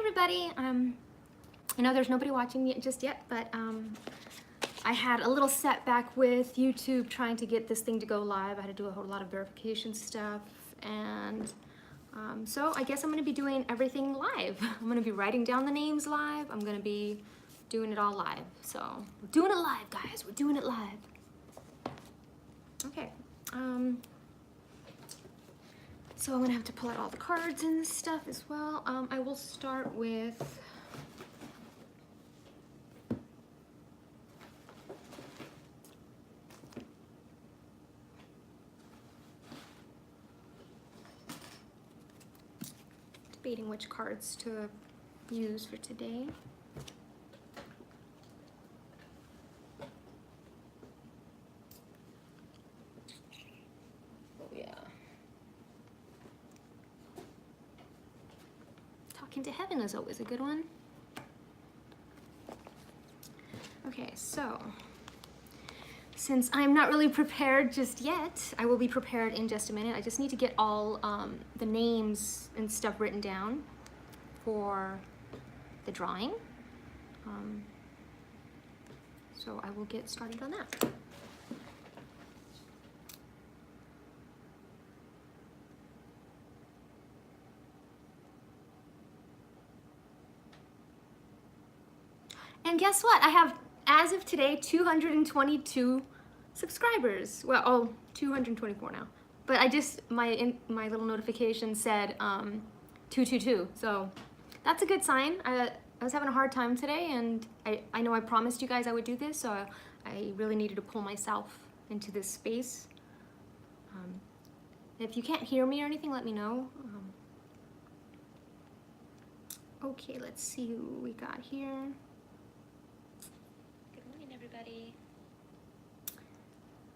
everybody. I know there's nobody watching just yet, but I had a little setback with YouTube trying to get this thing to go live. I had to do a whole lot of verification stuff, and so I guess I'm gonna be doing everything live. I'm gonna be writing down the names live. I'm gonna be doing it all live. So we're doing it live, guys. We're doing it live. Okay. So I'm gonna have to pull out all the cards and stuff as well. I will start with debating which cards to use for today. Oh yeah. Talking to Heaven is always a good one. Okay, so since I'm not really prepared just yet, I will be prepared in just a minute. I just need to get all the names and stuff written down for the drawing. So I will get started on that. And guess what? I have, as of today, 222 subscribers. Well, oh, 224 now. But I just, my little notification said 222. So that's a good sign. I was having a hard time today, and I know I promised you guys I would do this, so I really needed to pull myself into this space. If you can't hear me or anything, let me know. Okay, let's see who we got here. Everybody.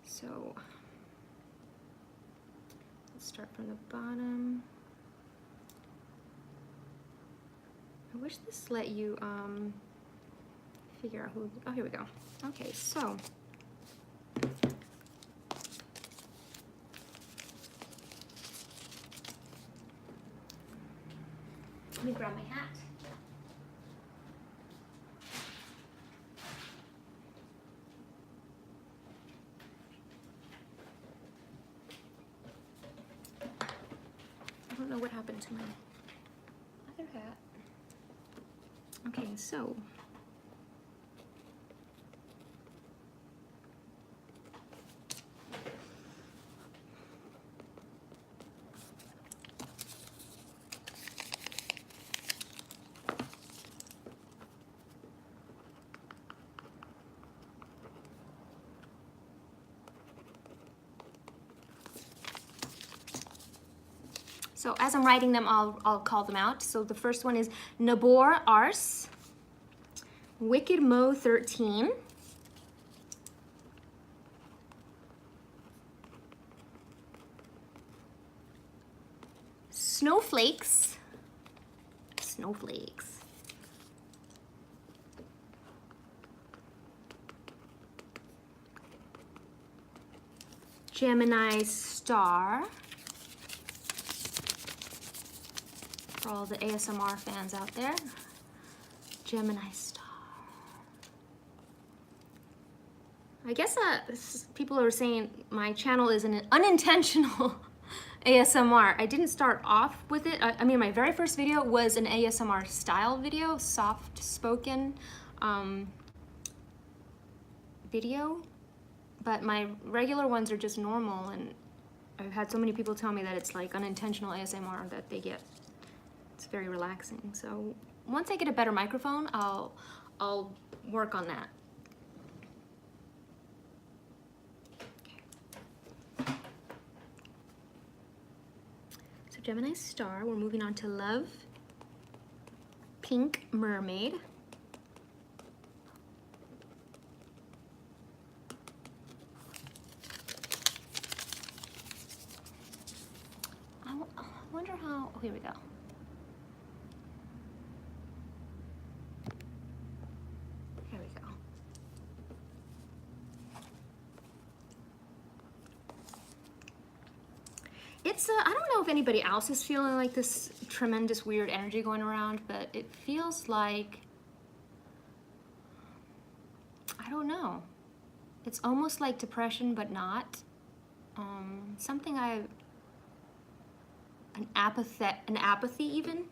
So let's start from the bottom. I wish this let you figure out who. Oh, here we go. Okay, so let me grab my hat. I don't know what happened to my other hat. Okay, so as I'm writing them, I'll call them out. So the first one is Nabor Ars, Wicked Mo 13, Snowflakes, Gemini Star, for all the ASMR fans out there, Gemini Star. I guess people are saying my channel is an unintentional ASMR. I didn't start off with it. I mean, my very first video was an ASMR style video, soft spoken video, but my regular ones are just normal, and I've had so many people tell me that it's like unintentional ASMR that they get. It's very relaxing. So once I get a better microphone, I'll work on that. Okay. So Gemini Star, we're moving on to Love, Pink Mermaid, I wonder how, oh, here we go. It's I don't know if anybody else is feeling like this tremendous weird energy going around, but it feels like, I don't know. It's almost like depression, but not. Something an apathy even.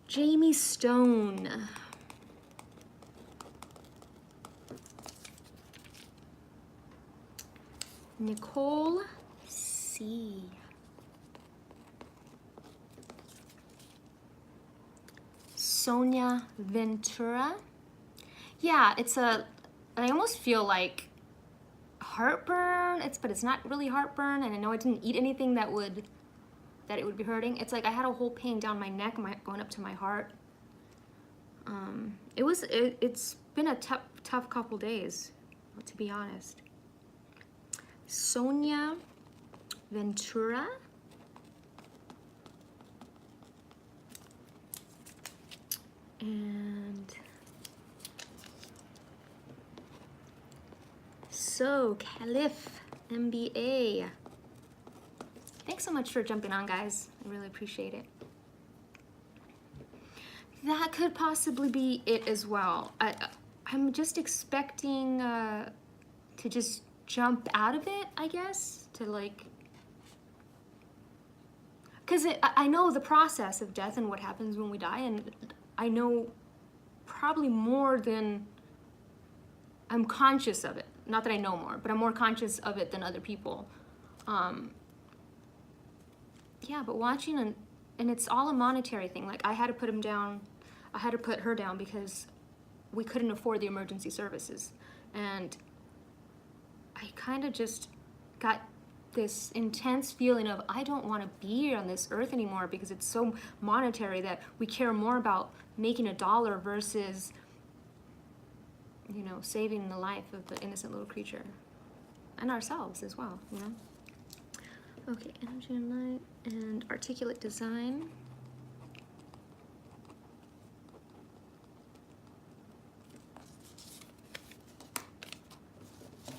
Jamie Stone. Nicole C. Sonia Ventura. Yeah, I almost feel like heartburn. But it's not really heartburn, and I know I didn't eat anything that it would be hurting. It's like I had a whole pain down my neck, going up to my heart. It's been a tough couple days, to be honest. Sonia Ventura. And so, Caliph MBA. Thanks so much for jumping on, guys. I really appreciate it. That could possibly be it as well. I'm just expecting to just jump out of it, I guess, to like, because I know the process of death and what happens when we die, and I know probably more than I'm conscious of it. Not that I know more, but I'm more conscious of it than other people. Yeah, but watching, and it's all a monetary thing. Like, I had to put him down, I had to put her down because we couldn't afford the emergency services. And I kind of just got this intense feeling of, I don't want to be here on this earth anymore, because it's so monetary that we care more about making a dollar versus, you know, saving the life of the innocent little creature. And ourselves as well, you know? Okay, energy and light and articulate design.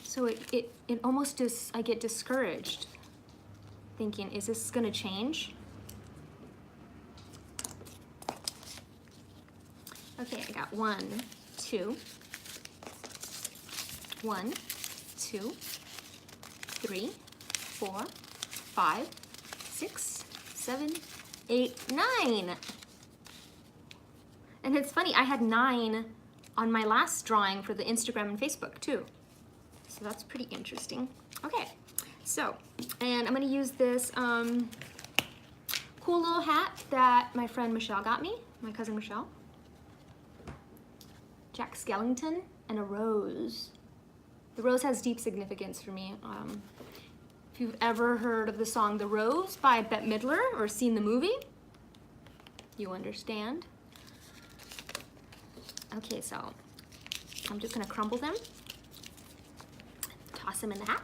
So it almost just, I get discouraged thinking, is this gonna change? Okay, I got 1, 2, 1, 2, 3, 4, 5, 6, 7, 8, 9. And it's funny, I had 9 on my last drawing for the Instagram and Facebook too. So that's pretty interesting. Okay, so, and I'm gonna use this cool little hat that my friend Michelle got me, my cousin Michelle. Jack Skellington and a rose. The rose has deep significance for me. If you've ever heard of the song The Rose by Bette Midler or seen the movie, you understand. Okay, so I'm just gonna crumble them, toss them in the hat.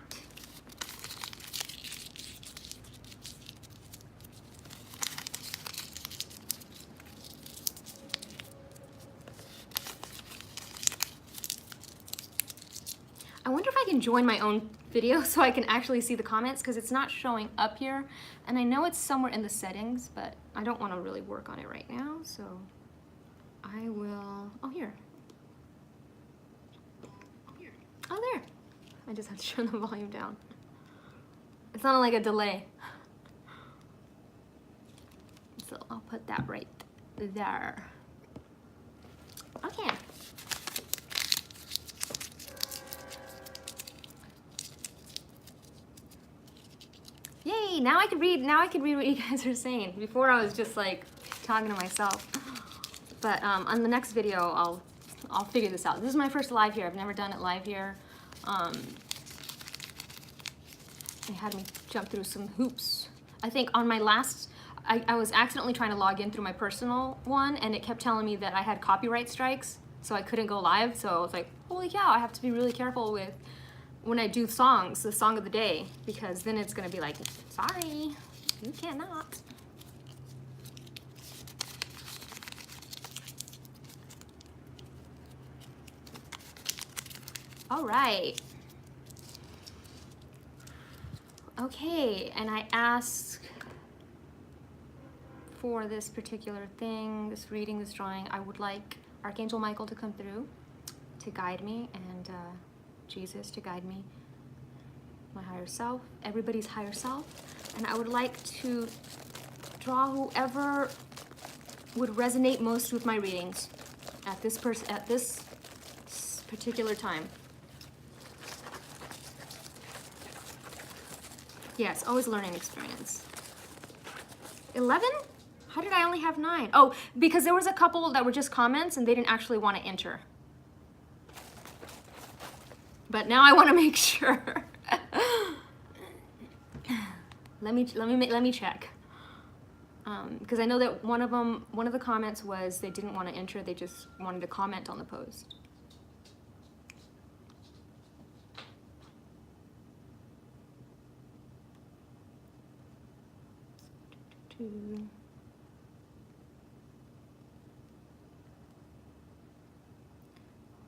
I wonder if I can join my own video so I can actually see the comments, because it's not showing up here. And I know it's somewhere in the settings, but I don't want to really work on it right now, so I will, oh, here. Oh, there. I just have to turn the volume down. It's not like a delay. So I'll put that right there. Okay. Yay, now I can read what you guys are saying. Before I was just like talking to myself. But on the next video, I'll figure this out. This is my first live here. I've never done it live here. They had me jump through some hoops. I think on my last, I was accidentally trying to log in through my personal one, and it kept telling me that I had copyright strikes, so I couldn't go live. So I was like, holy cow, I have to be really careful with when I do songs, the song of the day, because then it's gonna be like, sorry, you cannot. All right. Okay, and I asked for this particular thing, this reading, this drawing. I would like Archangel Michael to come through to guide me, and Jesus to guide me, my higher self, everybody's higher self. And I would like to draw whoever would resonate most with my readings at this particular time. Yes, always learning experience. 11? How did I only have 9? Oh, because there was a couple that were just comments and they didn't actually want to enter. But now I want to make sure. Let me check. Because I know that one of the comments was they didn't want to enter, they just wanted to comment on the post. Two.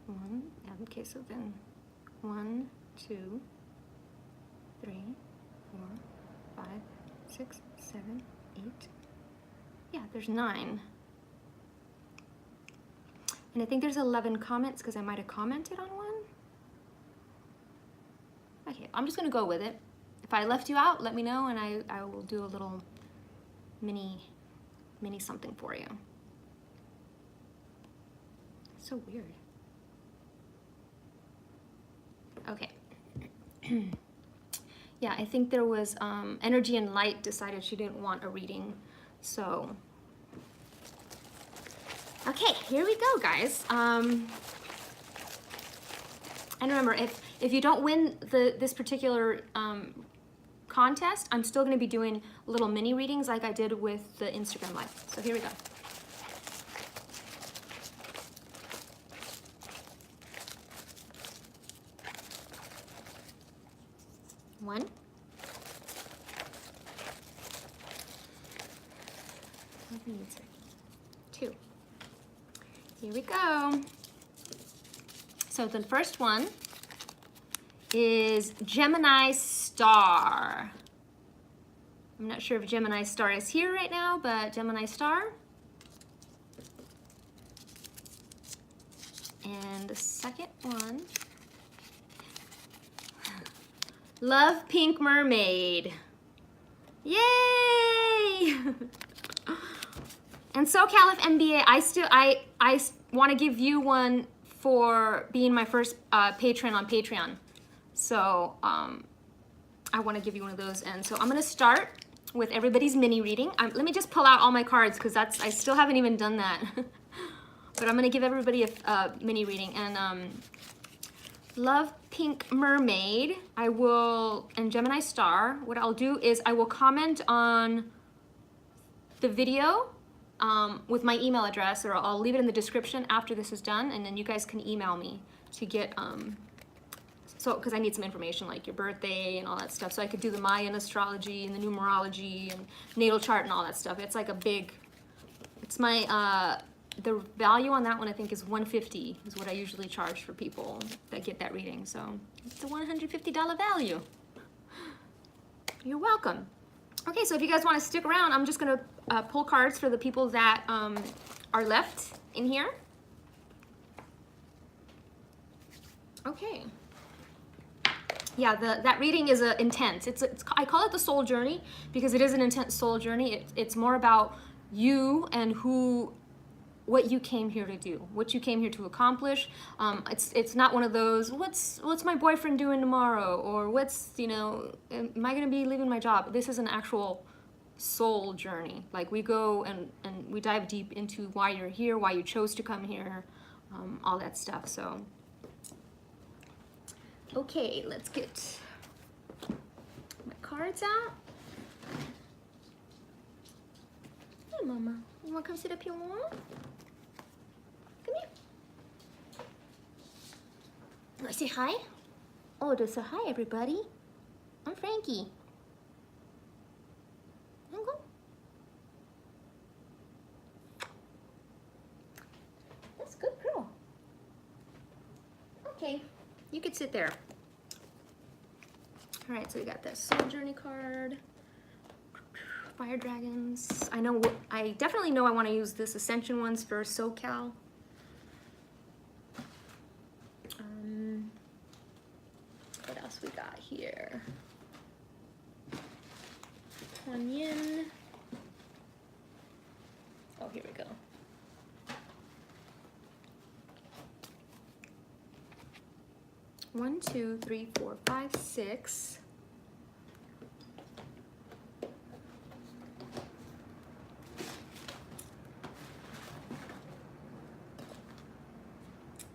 One. Okay, so then 1, 2, 3, 4, 5, 6, 7, 8. Yeah, there's 9. And I think there's 11 comments because I might have commented on one. Okay, I'm just gonna go with it. If I left you out, let me know and I will do a little mini something for you. So weird. Okay. Yeah, I think there was Energy and Light decided she didn't want a reading. So, okay, here we go, guys. And remember, if you don't win this particular contest, I'm still going to be doing little mini readings like I did with the Instagram Live. So here we go. One. Two. Here we go. So the first one is Gemini Star. I'm not sure if Gemini Star is here right now, but Gemini Star. And the second one, Love Pink Mermaid. Yay! And SoCal MBA, I want to give you one for being my first patron on Patreon. So I want to give you one of those. And so I'm going to start with everybody's mini reading. Let me just pull out all my cards because I still haven't even done that. But I'm going to give everybody a mini reading. And Love Pink Mermaid, and Gemini Star, what I'll do is I will comment on the video with my email address, or I'll leave it in the description after this is done, and then you guys can email me to get, because I need some information like your birthday and all that stuff, so I could do the Mayan astrology and the numerology and natal chart and all that stuff. It's like it's my, the value on that one I think is $150 is what I usually charge for people that get that reading. So it's a $150 value. You're welcome. Okay, so if you guys want to stick around, I'm just gonna pull cards for the people that are left in here. Okay. Yeah, that reading is intense. I call it the soul journey because it is an intense soul journey. It's more about you and what you came here to do, what you came here to accomplish. It's not one of those, what's my boyfriend doing tomorrow? Or am I gonna be leaving my job? This is an actual soul journey. Like we go and we dive deep into why you're here, why you chose to come here, all that stuff, so. Okay, let's get my cards out. Hey, Mama, you wanna come sit up here, Mama? Come here. Want to say hi? Oh, just say hi, everybody. I'm Frankie. Go. That's good, girl. Okay, you could sit there. All right, so we got this Soul Journey card, Fire Dragons. I definitely know I want to use this Ascension ones for SoCal. What else we got here? Kuan Yin. Oh, here we go. One, two, three, four, five, six.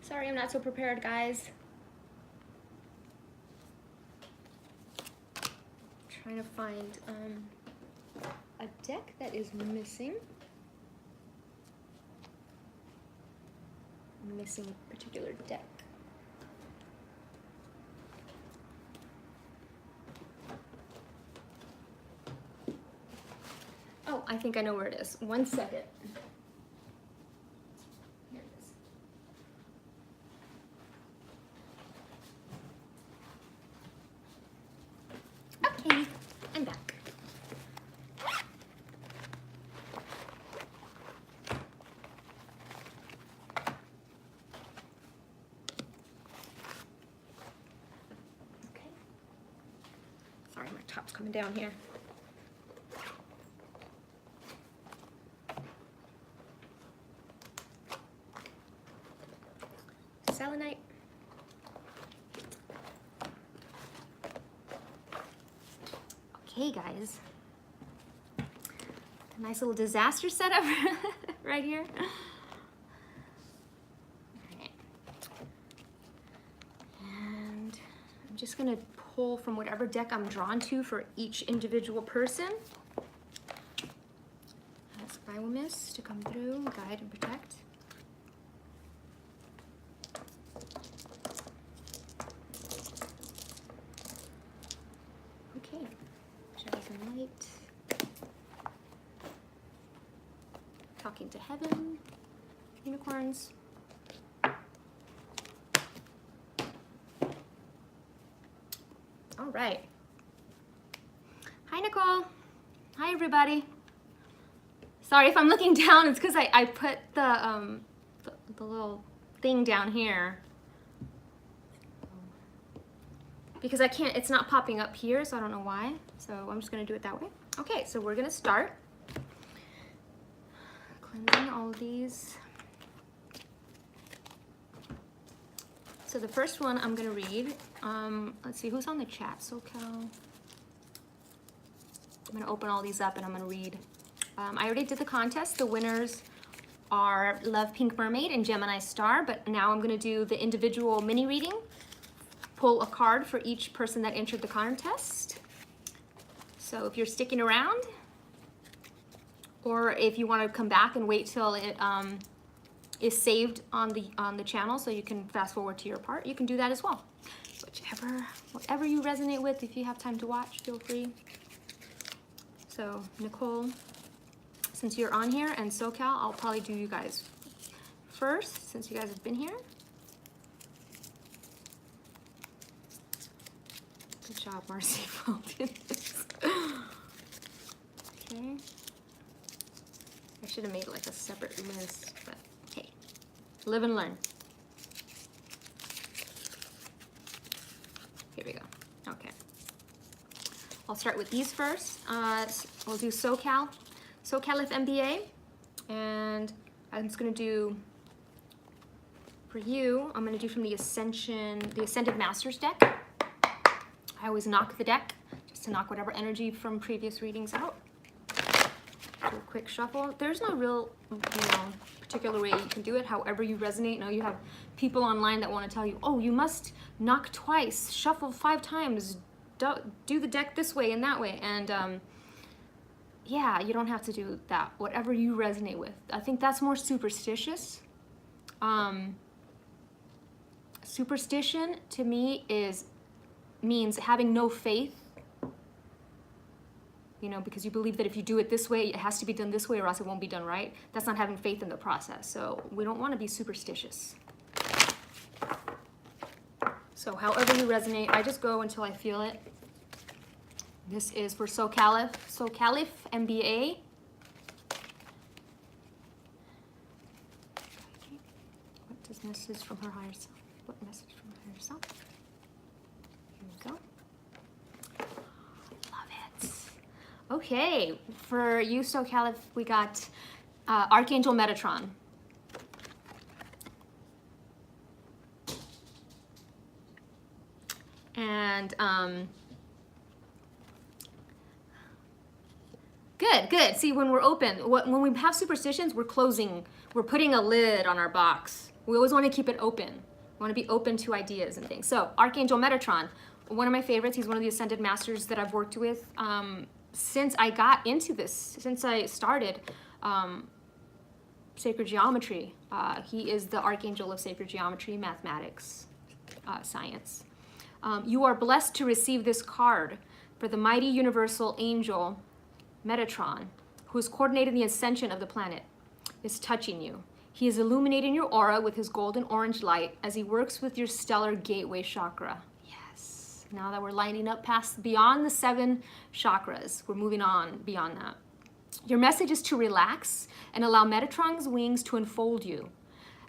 Sorry, I'm not so prepared, guys. Trying to find a deck that is missing. I'm missing a particular deck. Oh, I think I know where it is. 1 second. Here it is. Okay, I'm back. Okay. Sorry, my top's coming down here. Selenite. Okay, guys. A nice little disaster setup right here. All right. And I'm just gonna pull from whatever deck I'm drawn to for each individual person. Ask Biomiss to come through, guide and protect. Okay, shadows and light. Talking to heaven, unicorns. All right. Hi, Nicole. Hi, everybody. Sorry if I'm looking down. It's because I put the little thing down here. Because I can't, it's not popping up here, so I don't know why. So I'm just gonna do it that way. Okay, so we're gonna start. Cleansing all of these. So the first one I'm gonna read. Let's see, who's on the chat? SoCal. I'm gonna open all these up and I'm gonna read. I already did the contest. The winners are Love Pink Mermaid and Gemini Star, but now I'm gonna do the individual mini reading. Pull a card for each person that entered the contest. So if you're sticking around, or if you want to come back and wait till it is saved on the channel, so you can fast forward to your part, you can do that as well. Whatever you resonate with, if you have time to watch, feel free. So Nicole, since you're on here, and SoCal, I'll probably do you guys first, since you guys have been here. Good job, Marcy. Okay. I should have made like a separate list, but hey, live and learn. Here we go. Okay. I'll start with these first. We'll do SoCal FMBA, and I'm just gonna do, for you, I'm gonna do from the Ascended Masters deck. I always knock the deck just to knock whatever energy from previous readings out. Do a quick shuffle. There's no real, particular way you can do it. However you resonate. Now you have people online that want to tell you, oh, you must knock twice, shuffle 5 times, do the deck this way and that way. And yeah, you don't have to do that. Whatever you resonate with. I think that's more superstitious. Superstition to me means having no faith, because you believe that if you do it this way, it has to be done this way or else it won't be done right. That's not having faith in the process. So we don't want to be superstitious. So however you resonate, I just go until I feel it. This is for SoCaliph MBA. What does message from her higher self? What message from her higher self? Here we go. Love it. Okay, for you, SoCaliph, we got Archangel Metatron. And good. See, when we're open, when we have superstitions, we're closing, we're putting a lid on our box. We always want to keep it open. We want to be open to ideas and things. So Archangel Metatron, one of my favorites. He's one of the Ascended Masters that I've worked with since I got into this, since I started Sacred Geometry. He is the Archangel of Sacred Geometry, Mathematics, Science. You are blessed to receive this card for the mighty universal angel Metatron, who is coordinating the ascension of the planet, is touching you. He is illuminating your aura with his golden orange light as he works with your stellar gateway chakra. Yes. Now that we're lining up beyond the 7 chakras, we're moving on beyond that. Your message is to relax and allow Metatron's wings to enfold you.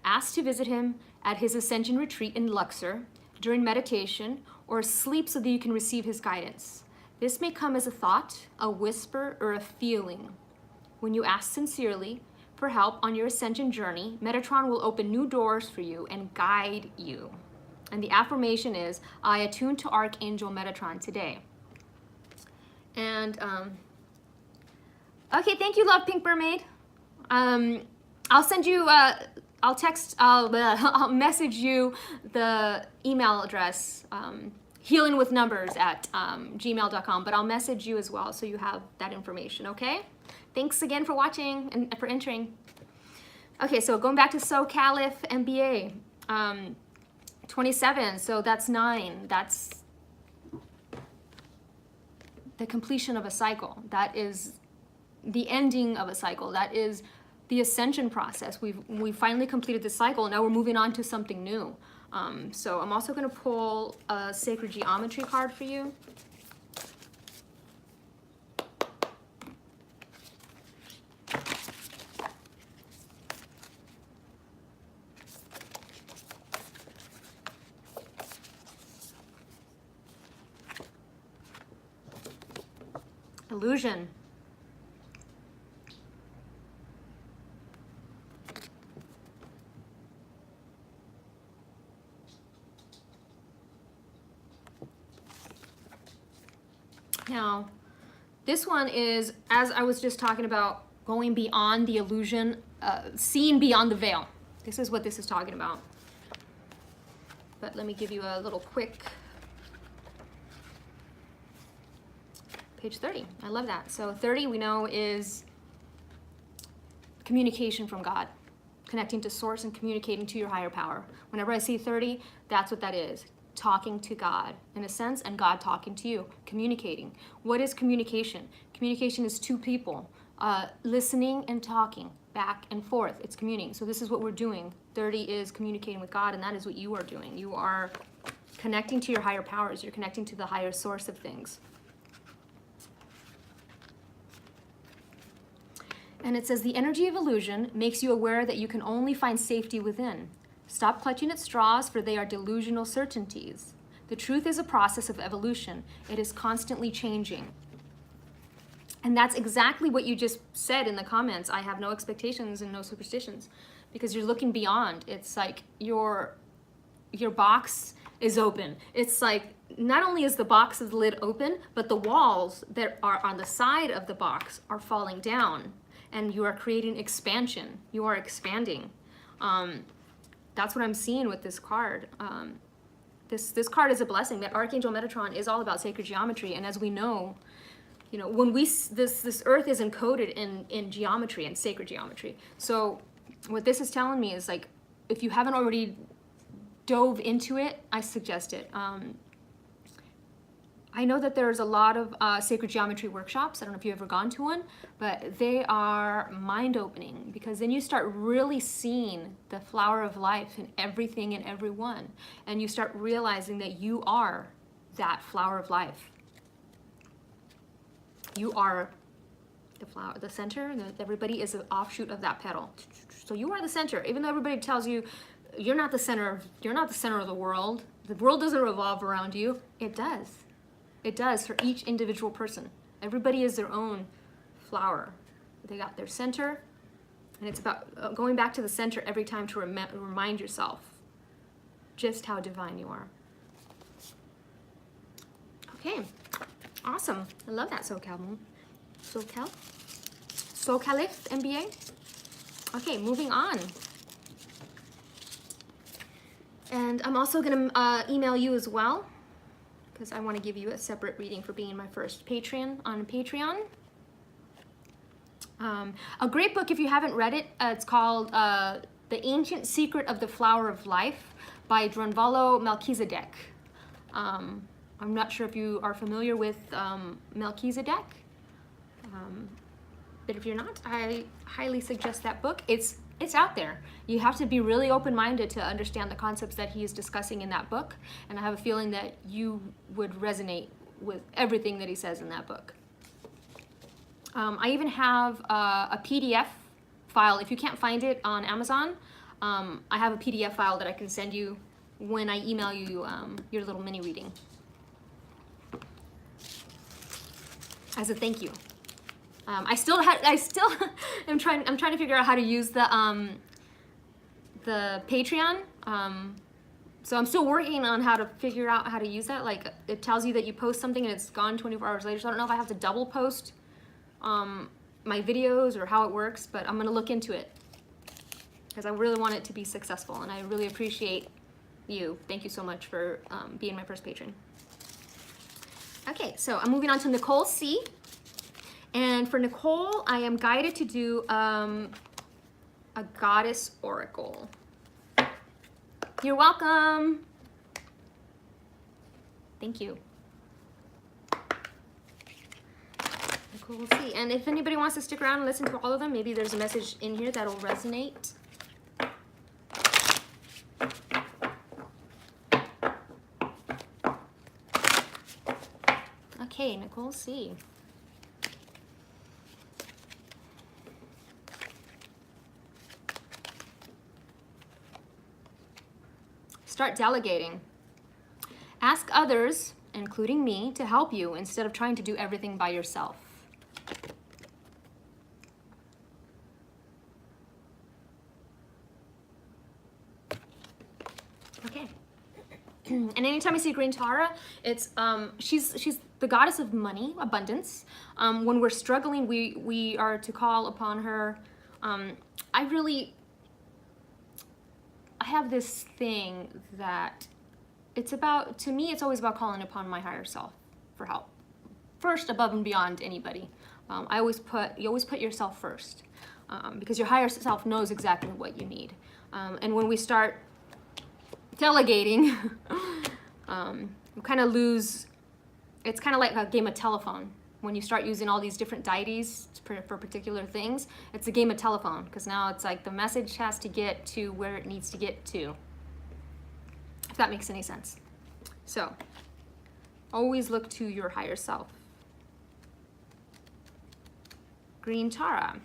Ask to visit him at his ascension retreat in Luxor during meditation or sleep so that you can receive his guidance. This may come as a thought, a whisper, or a feeling. When you ask sincerely for help on your ascension journey, Metatron will open new doors for you and guide you. And the affirmation is, I attune to Archangel Metatron today. And, okay, thank you, Love Pink Mermaid. I'll send you, I'll message you the email address, healingwithnumbers@gmail.com, but I'll message you as well so you have that information, okay? Thanks again for watching and for entering. Okay, so going back to SoCaliph MBA, 27, so that's 9. That's the completion of a cycle. That is the ending of a cycle. That is the ascension process. We finally completed the cycle. Now we're moving on to something new. So I'm also going to pull a Sacred Geometry card for you. Illusion. Now, this one is, as I was just talking about, going beyond the illusion, seeing beyond the veil. This is what this is talking about. But let me give you a little quick. Page 30. I love that. So 30 we know is communication from God, connecting to source and communicating to your higher power. Whenever I see 30, that's what that is. Talking to God in a sense, and God talking to you, communicating. What is communication? Communication is 2 people listening and talking back and forth. It's communicating. So this is what we're doing. 30 is communicating with God, and that is what you are doing. You are connecting to your higher powers. You're connecting to the higher source of things. And it says, the energy of illusion makes you aware that you can only find safety within. Stop clutching at straws, for they are delusional certainties. The truth is a process of evolution. It is constantly changing. And that's exactly what you just said in the comments. I have no expectations and no superstitions, because you're looking beyond. It's like your box is open. It's like, not only is the box of the lid open, but the walls that are on the side of the box are falling down, and you are creating expansion. You are expanding. That's what I'm seeing with this card. This card is a blessing. That Archangel Metatron is all about sacred geometry, and as we know, you know, when this earth is encoded in geometry and sacred geometry. So what this is telling me is, like, if you haven't already dove into it, I suggest it. I know that there's a lot of sacred geometry workshops. I don't know if you've ever gone to one, but they are mind-opening, because then you start really seeing the flower of life in everything and everyone, and you start realizing that you are that flower of life. You are the flower, the center, and everybody is an offshoot of that petal. So you are the center, even though everybody tells you you're not the center, you're not the center of the world. The world doesn't revolve around you. It does. It does for each individual person. Everybody is their own flower. They got their center, and it's about going back to the center every time to remind yourself just how divine you are. Okay, awesome. I love that SoCal moon. SoCalif MBA. Okay, moving on. And I'm also gonna email you as well, because I want to give you a separate reading for being my first Patreon on Patreon. A great book, if you haven't read it, it's called The Ancient Secret of the Flower of Life by Drunvalo Melchizedek. I'm not sure if you are familiar with Melchizedek, but if you're not, I highly suggest that book. It's out there. You have to be really open-minded to understand the concepts that he is discussing in that book, and I have a feeling that you would resonate with everything that he says in that book. I even have a PDF file. If you can't find it on Amazon, I have a PDF file that I can send you when I email you your little mini reading as a thank you. I still am trying to figure out how to use the Patreon. So I'm still working on how to figure out how to use that. Like, it tells you that you post something and it's gone 24 hours later. So I don't know if I have to double post my videos or how it works, but I'm gonna look into it because I really want it to be successful, and I really appreciate you. Thank you so much for being my first patron. Okay, so I'm moving on to Nicole C. And for Nicole, I am guided to do a goddess oracle. You're welcome. Thank you. Nicole C. And if anybody wants to stick around and listen to all of them, maybe there's a message in here that'll resonate. Okay, Nicole C. Start delegating. Ask others, including me, to help you instead of trying to do everything by yourself. Okay. And anytime I see Green Tara, it's she's the goddess of money, abundance. When we're struggling, we are to call upon her. I have this thing that it's about, to me, it's always about calling upon my higher self for help. First, above and beyond anybody. You always put yourself first, because your higher self knows exactly what you need. And when we start delegating, we kind of lose, it's kind of like a game of telephone. When you start using all these different deities for particular things, it's a game of telephone, because now it's like the message has to get to where it needs to get to, if that makes any sense. So always look to your higher self. Green Tara.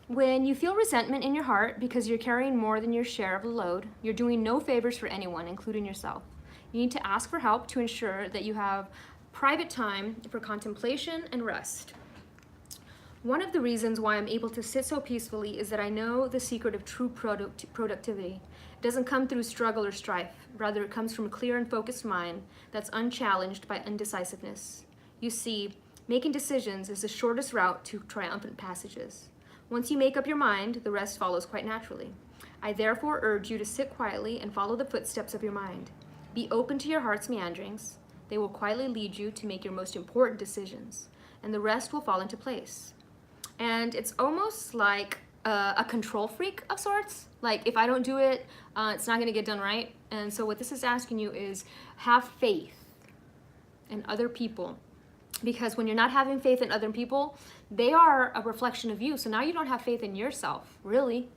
When you feel resentment in your heart because you're carrying more than your share of the load, you're doing no favors for anyone, including yourself. You need to ask for help to ensure that you have private time for contemplation and rest. One of the reasons why I'm able to sit so peacefully is that I know the secret of true productivity. It doesn't come through struggle or strife. Rather, it comes from a clear and focused mind that's unchallenged by undecisiveness. You see, making decisions is the shortest route to triumphant passages. Once you make up your mind, the rest follows quite naturally. I therefore urge you to sit quietly and follow the footsteps of your mind. Be open to your heart's meanderings. They will quietly lead you to make your most important decisions, and the rest will fall into place. And it's almost like a control freak of sorts. Like, if I don't do it, it's not gonna get done right. And so what this is asking you is have faith in other people, because when you're not having faith in other people, they are a reflection of you. So now you don't have faith in yourself, really.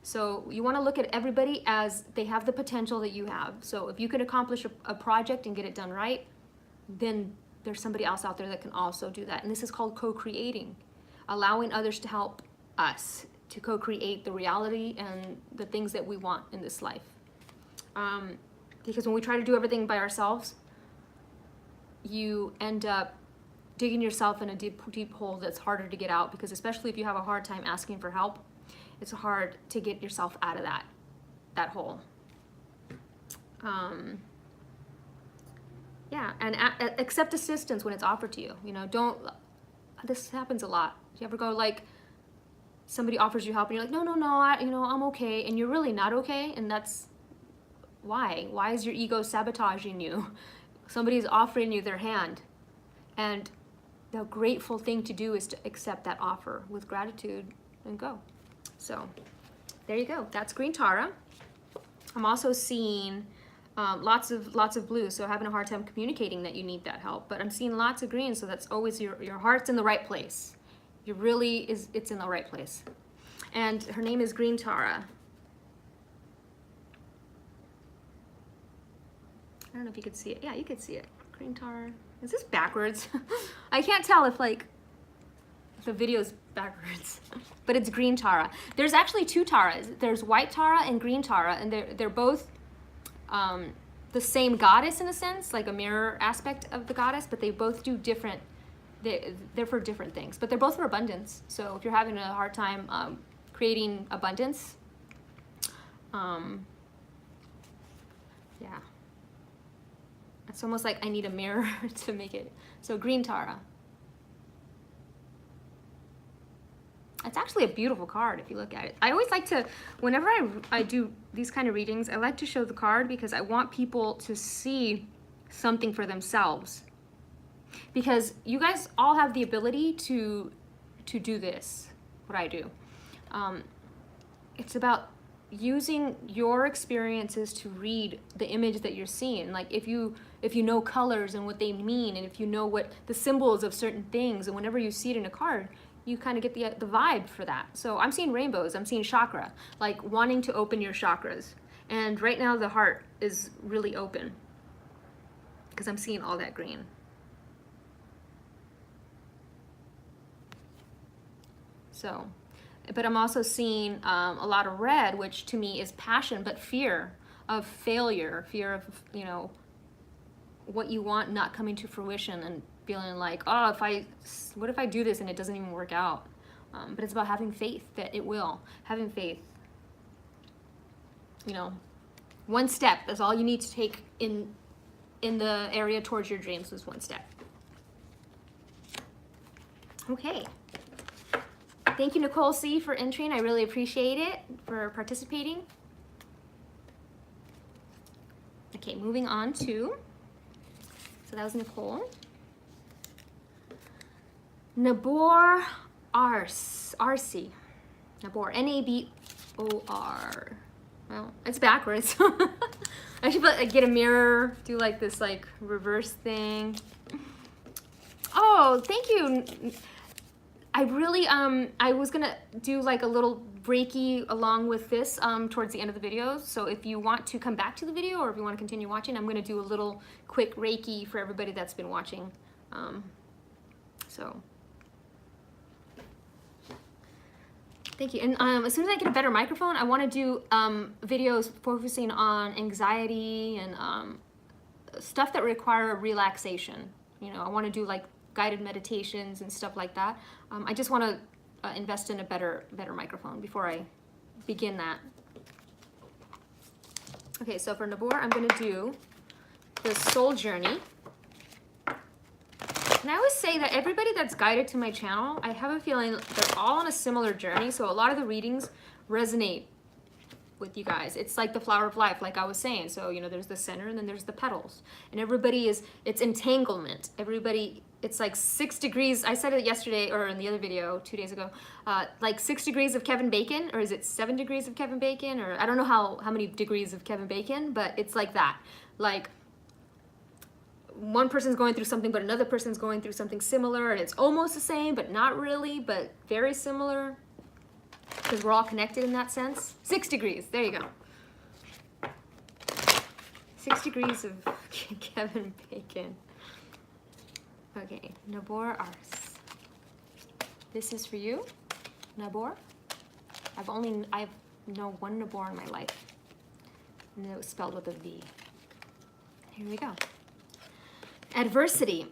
So you want to look at everybody as they have the potential that you have. So if you can accomplish a project and get it done right, then there's somebody else out there that can also do that. And this is called co-creating, allowing others to help us to co-create the reality and the things that we want in this life. Because when we try to do everything by ourselves, you end up digging yourself in a deep hole that's harder to get out, because especially if you have a hard time asking for help, it's hard to get yourself out of that hole. Yeah, and accept assistance when it's offered to you. You know, this happens a lot. You ever go like, somebody offers you help and you're like, no, I'm okay, and you're really not okay, and that's why. Why is your ego sabotaging you? Somebody's offering you their hand, and the grateful thing to do is to accept that offer with gratitude and go. So there you go. That's green Tara. I'm also seeing lots of blue, so having a hard time communicating that you need that help. But I'm seeing lots of green, so that's always your heart's in the right place. It's in the right place. And her name is Green Tara. I don't know if you could see it. Yeah, you could see it. Green Tara. Is this backwards? I can't tell if like the video's backwards, but it's Green Tara. There's actually two Taras. There's White Tara and Green Tara, and they're both the same goddess in a sense, like a mirror aspect of the goddess, but they both do different. They're for different things, but they're both for abundance. So if you're having a hard time creating abundance, yeah. It's almost like I need a mirror to make it. So Green Tara. It's actually a beautiful card if you look at it. I always like to, whenever I do these kind of readings, I like to show the card because I want people to see something for themselves. Because you guys all have the ability to do this, what I do. It's about using your experiences to read the image that you're seeing. Like if you know colors and what they mean, and if you know what the symbols of certain things, and whenever you see it in a card, you kind of get the vibe for that. So I'm seeing rainbows, I'm seeing chakra, like wanting to open your chakras. And right now the heart is really open because I'm seeing all that green. So, but I'm also seeing a lot of red, which to me is passion, but fear of failure, fear of, you know, what you want not coming to fruition, and feeling like, oh, what if I do this and it doesn't even work out? But it's about having faith that it will. Having faith. You know, one step. That's all you need to take in the area towards your dreams, is one step. Okay. Thank you, Nicole C, for entering. I really appreciate it, for participating. Okay, moving on to, so that was Nicole. Nabor Arsi. Nabor, N-A-B-O-R. Well, it's backwards. I should get a mirror, do like this like reverse thing. Oh, thank you. I really, I was gonna do like a little Reiki along with this towards the end of the video. So if you want to come back to the video, or if you want to continue watching, I'm gonna do a little quick Reiki for everybody that's been watching. So thank you. And as soon as I get a better microphone, I want to do videos focusing on anxiety and stuff that require relaxation. You know, I want to do like guided meditations and stuff like that. I just want to invest in a better microphone before I begin that. Okay, so for Nabor, I'm going to do the Soul Journey. And I always say that everybody that's guided to my channel, I have a feeling they're all on a similar journey. So a lot of the readings resonate with you guys. It's like the flower of life, like I was saying. So, you know, there's the center and then there's the petals. And everybody it's entanglement. Everybody, it's like 6 degrees. I said it yesterday, or in the other video 2 days ago, like 6 degrees of Kevin Bacon, or is it 7 degrees of Kevin Bacon? Or I don't know how many degrees of Kevin Bacon, but it's like that. Like, one person's going through something, but another person's going through something similar, and it's almost the same, but not really, but very similar, because we're all connected in that sense. 6 degrees, there you go. 6 degrees of Kevin Bacon. Okay, Nabor Ars. This is for you, Nabor. I've know one Nabor in my life, and it was spelled with a V. Here we go. Adversity.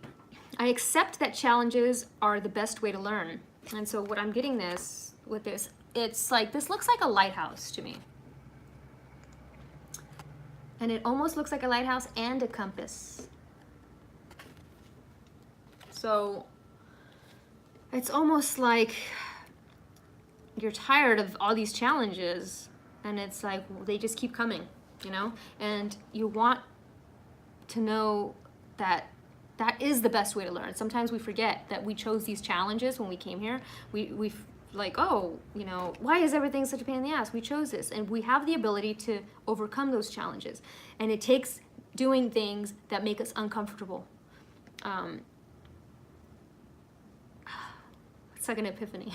I accept that challenges are the best way to learn. And so what I'm getting with this, it's like, this looks like a lighthouse to me. And it almost looks like a lighthouse and a compass. So it's almost like you're tired of all these challenges, and it's like they just keep coming, you know? And you want to know that that is the best way to learn. Sometimes we forget that we chose these challenges when we came here. We like, oh, you know, why is everything such a pain in the ass? We chose this, and we have the ability to overcome those challenges. And it takes doing things that make us uncomfortable. It's like an epiphany.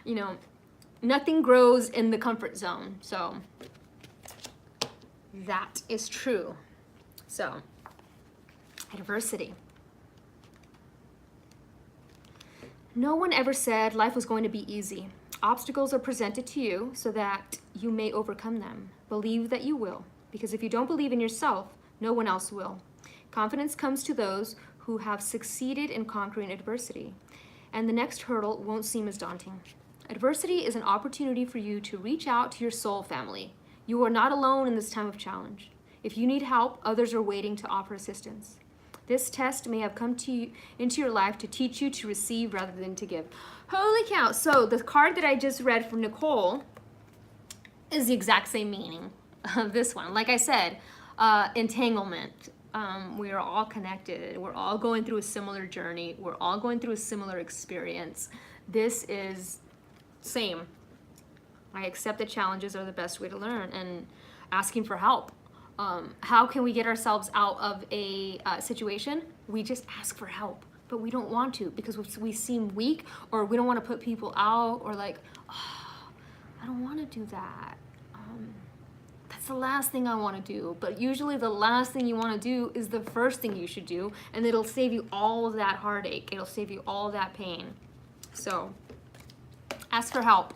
You know, nothing grows in the comfort zone. So that is true. So, adversity. No one ever said life was going to be easy. Obstacles are presented to you so that you may overcome them. Believe that you will, because if you don't believe in yourself, no one else will. Confidence comes to those who have succeeded in conquering adversity, and the next hurdle won't seem as daunting. Adversity is an opportunity for you to reach out to your soul family. You are not alone in this time of challenge. If you need help, others are waiting to offer assistance. This test may have come into your life to teach you to receive rather than to give. Holy cow. So the card that I just read from Nicole is the exact same meaning of this one. Like I said, entanglement. We are all connected. We're all going through a similar journey. We're all going through a similar experience. This is same. I accept that challenges are the best way to learn, and asking for help. How can we get ourselves out of a situation? We just ask for help, but we don't want to because we seem weak, or we don't want to put people out, or like, oh, I don't want to do that. That's the last thing I want to do. But usually the last thing you want to do is the first thing you should do, and it'll save you all of that heartache. It'll save you all of that pain. So ask for help.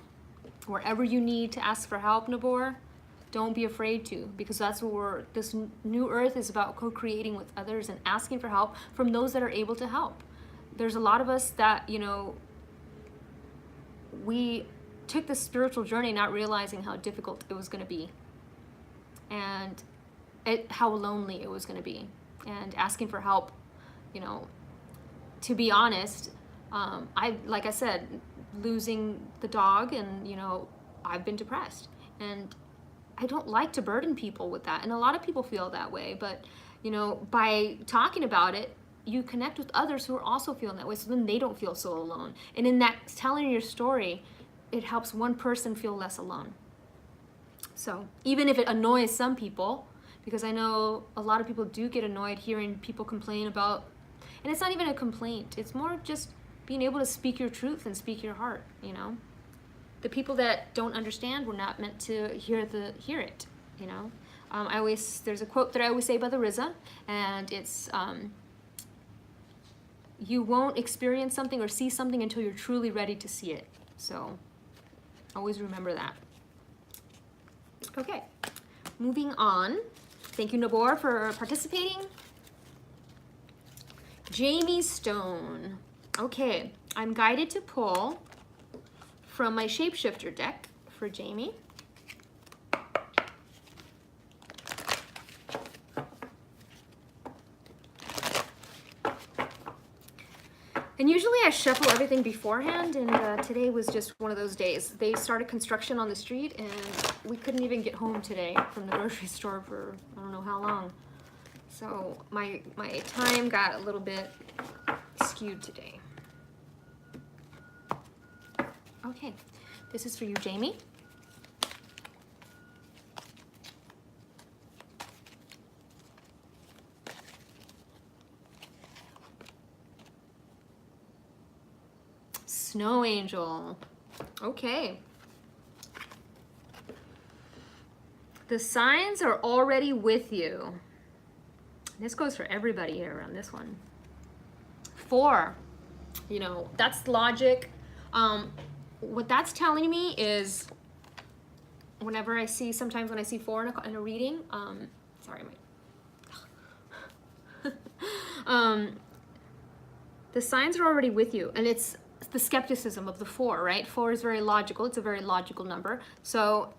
Wherever you need to ask for help, Nabor, don't be afraid to, because that's what this new earth is about, co-creating with others and asking for help from those that are able to help. There's a lot of us that, you know, we took this spiritual journey not realizing how difficult it was going to be, and how lonely it was going to be, and asking for help. You know, to be honest, like I said, losing the dog, and you know, I've been depressed, and I don't like to burden people with that, and a lot of people feel that way, but you know, by talking about it, you connect with others who are also feeling that way, so then they don't feel so alone. And in that telling your story, it helps one person feel less alone. So even if it annoys some people, because I know a lot of people do get annoyed hearing people complain about, and it's not even a complaint, it's more just being able to speak your truth and speak your heart, you know. The people that don't understand were not meant to hear it, you know. There's a quote that I always say by the RZA, and it's, you won't experience something or see something until you're truly ready to see it. So always remember that. Okay, moving on. Thank you, Nabor, for participating. Jamie Stone. Okay, I'm guided to pull from my Shapeshifter deck for Jamie. And usually I shuffle everything beforehand, and today was just one of those days. They started construction on the street, and we couldn't even get home today from the grocery store for I don't know how long. So my time got a little bit skewed today. Okay, this is for you, Jamie. Snow Angel. Okay. The signs are already with you. This goes for everybody here on this one. 4, you know, that's logic. What that's telling me is whenever I see, sometimes when I see 4 in a reading, sorry, the signs are already with you, and it's the skepticism of the 4, right? 4 is very logical. It's a very logical number. So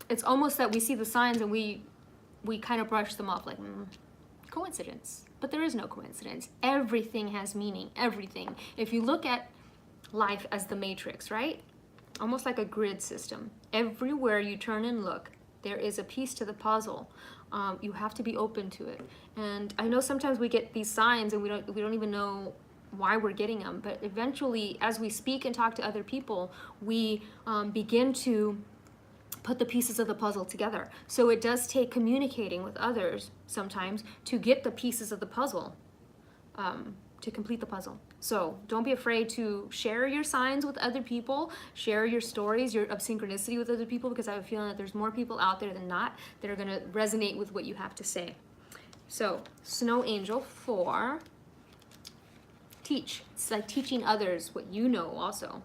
it's almost that we see the signs and we kind of brush them off like, coincidence. But there is no coincidence. Everything has meaning, everything. If you look at life as the matrix, right? Almost like a grid system. Everywhere you turn and look, there is a piece to the puzzle. You have to be open to it. And I know sometimes we get these signs and we don't even know why we're getting them, but eventually as we speak and talk to other people, we begin to put the pieces of the puzzle together. So it does take communicating with others sometimes to get the pieces of the puzzle, to complete the puzzle. So don't be afraid to share your signs with other people, share your stories of synchronicity with other people, because I have a feeling that there's more people out there than not that are gonna resonate with what you have to say. So Snow Angel 4, teach. It's like teaching others what you know also.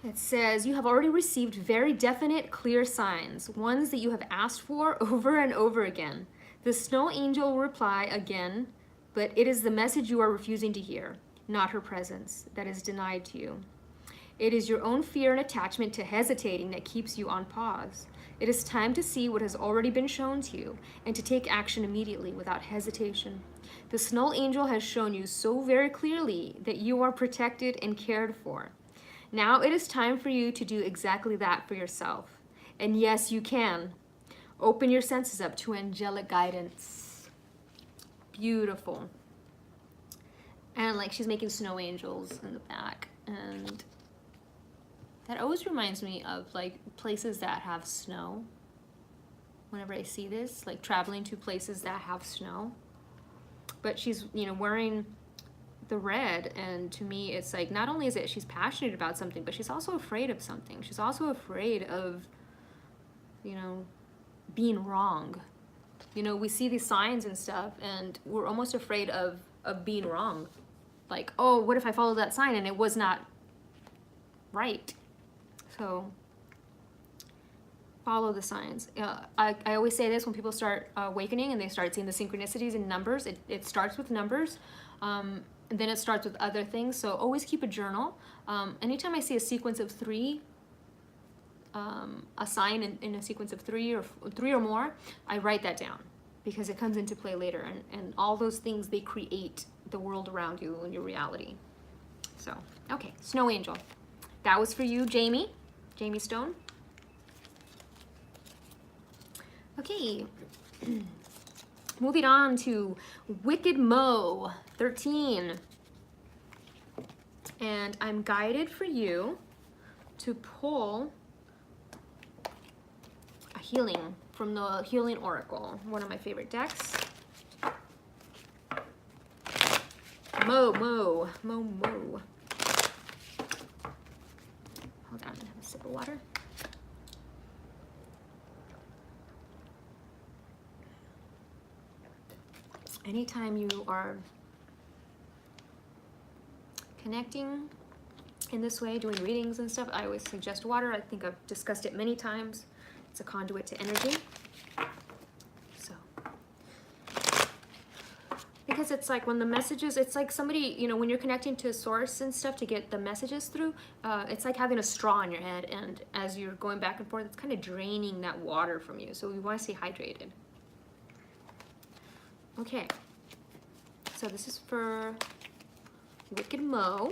It says, you have already received very definite, clear signs, ones that you have asked for over and over again. The Snow Angel will reply again, but it is the message you are refusing to hear, not her presence, that is denied to you. It is your own fear and attachment to hesitating that keeps you on pause. It is time to see what has already been shown to you and to take action immediately without hesitation. The Snow Angel has shown you so very clearly that you are protected and cared for. Now it is time for you to do exactly that for yourself. And yes, you can. Open your senses up to angelic guidance. Beautiful. And like she's making snow angels in the back. And that always reminds me of like places that have snow. Whenever I see this, like traveling to places that have snow. But she's, you know, wearing the red, and to me it's like not only is it she's passionate about something, but she's also afraid of something. She's also afraid of, you know, being wrong. You know, we see these signs and stuff and we're almost afraid of being wrong. Like, oh, what if I follow that sign and it was not right? So follow the signs. I always say this when people start awakening and they start seeing the synchronicities in numbers. It starts with numbers. And then it starts with other things. So always keep a journal. Anytime I see a sequence of 3, a sign in a sequence of 3 or more, I write that down because it comes into play later. And all those things, they create the world around you and your reality. So, okay, Snow Angel. That was for you, Jamie Stone. Okay. Moving on to Wicked Mo 13. And I'm guided for you to pull a healing from the Healing Oracle, one of my favorite decks. Mo. Hold on, have a sip of water. Anytime you are connecting in this way, doing readings and stuff, I always suggest water. I think I've discussed it many times. It's a conduit to energy. So, because it's like when the messages, it's like somebody, you know, when you're connecting to a source and stuff to get the messages through, it's like having a straw in your head, and as you're going back and forth, it's kind of draining that water from you. So we want to stay hydrated. Okay, so this is for Wicked Mo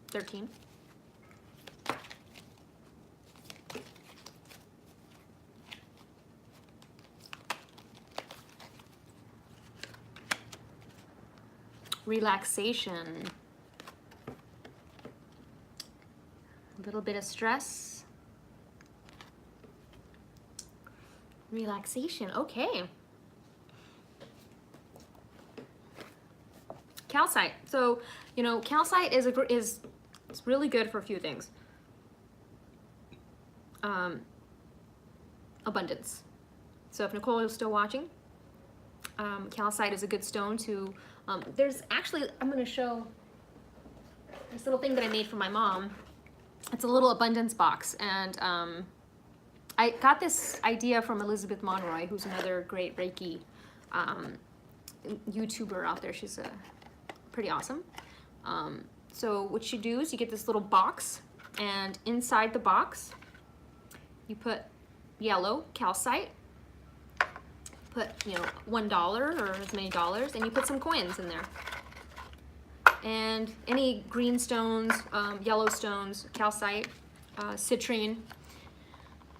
13. Relaxation. A little bit of stress. Relaxation, okay. Calcite. So, you know, calcite is it's really good for a few things. Abundance. So if Nicole is still watching, Calcite is a good stone to, there's actually, I'm going to show this little thing that I made for my mom. It's a little abundance box, and I got this idea from Elizabeth Monroy, who's another great Reiki YouTuber out there. She's pretty awesome. So what you do is you get this little box, and inside the box you put yellow calcite, put, you know, $1 or as many dollars, and you put some coins in there. And any green stones, yellow stones, calcite, citrine.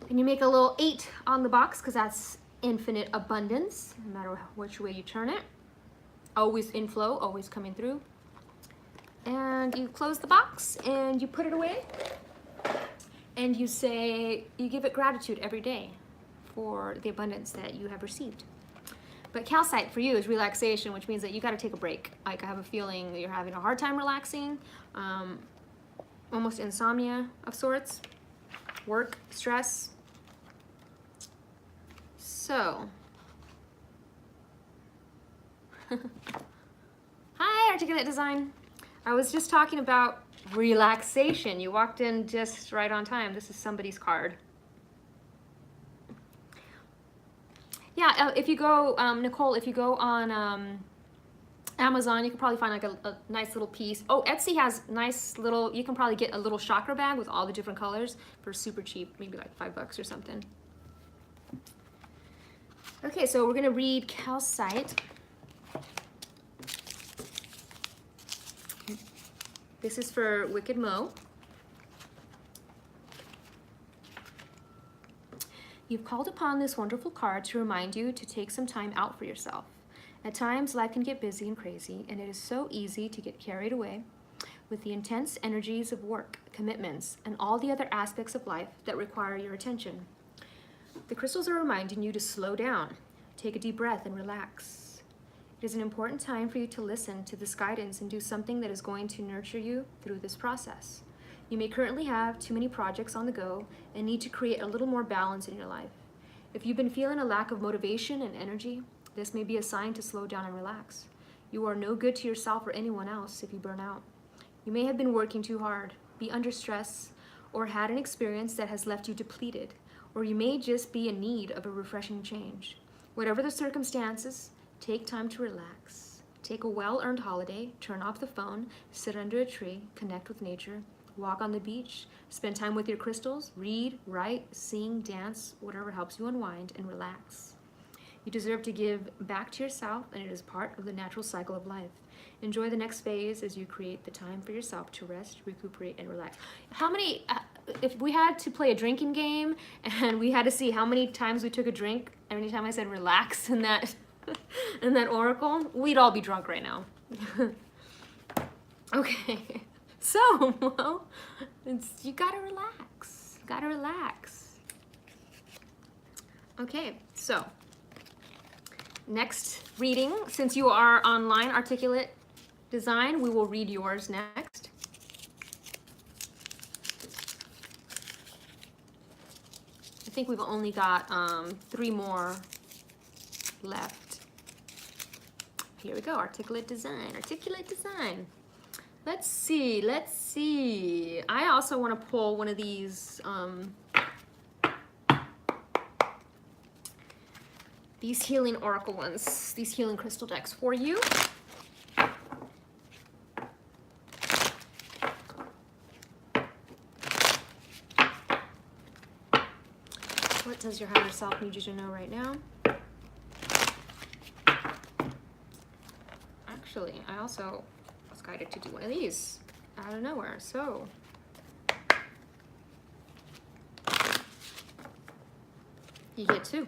And you make a little 8 on the box because that's infinite abundance, no matter which way you turn it. Always inflow, always coming through. And you close the box and you put it away. And you say, you give it gratitude every day for the abundance that you have received. But calcite for you is relaxation, which means that you got to take a break. Like, I have a feeling that you're having a hard time relaxing, almost insomnia of sorts, work, stress. So, hi, Articulate Design. I was just talking about relaxation. You walked in just right on time. This is somebody's card. Yeah, if you go, Nicole, if you go on Amazon, you can probably find like a nice little piece. Oh, Etsy has nice little, you can probably get a little chakra bag with all the different colors for super cheap, maybe like $5 or something. Okay, so we're gonna read calcite. This is for Wicked Mo. You've called upon this wonderful card to remind you to take some time out for yourself. At times, life can get busy and crazy, and it is so easy to get carried away with the intense energies of work, commitments, and all the other aspects of life that require your attention. The crystals are reminding you to slow down, take a deep breath, and relax. It is an important time for you to listen to this guidance and do something that is going to nurture you through this process. You may currently have too many projects on the go and need to create a little more balance in your life. If you've been feeling a lack of motivation and energy, this may be a sign to slow down and relax. You are no good to yourself or anyone else if you burn out. You may have been working too hard, be under stress, or had an experience that has left you depleted, or you may just be in need of a refreshing change. Whatever the circumstances, take time to relax. Take a well-earned holiday, turn off the phone, sit under a tree, connect with nature, walk on the beach, spend time with your crystals, read, write, sing, dance, whatever helps you unwind and relax. You deserve to give back to yourself, and it is part of the natural cycle of life. Enjoy the next phase as you create the time for yourself to rest, recuperate, and relax. How many, if we had to play a drinking game and we had to see how many times we took a drink, every time I said relax in that, in that oracle, we'd all be drunk right now. Okay. So, well, you gotta relax. Gotta relax. Okay, so next reading, since you are online, Articulate Design, we will read yours next. I think we've only got 3 more left. Here we go, Articulate Design, Articulate Design. Let's see. I also want to pull one of these healing oracle ones, these healing crystal decks for you. What does your higher self need you to know right now? Actually, I also was guided to do one of these out of nowhere, so you get 2.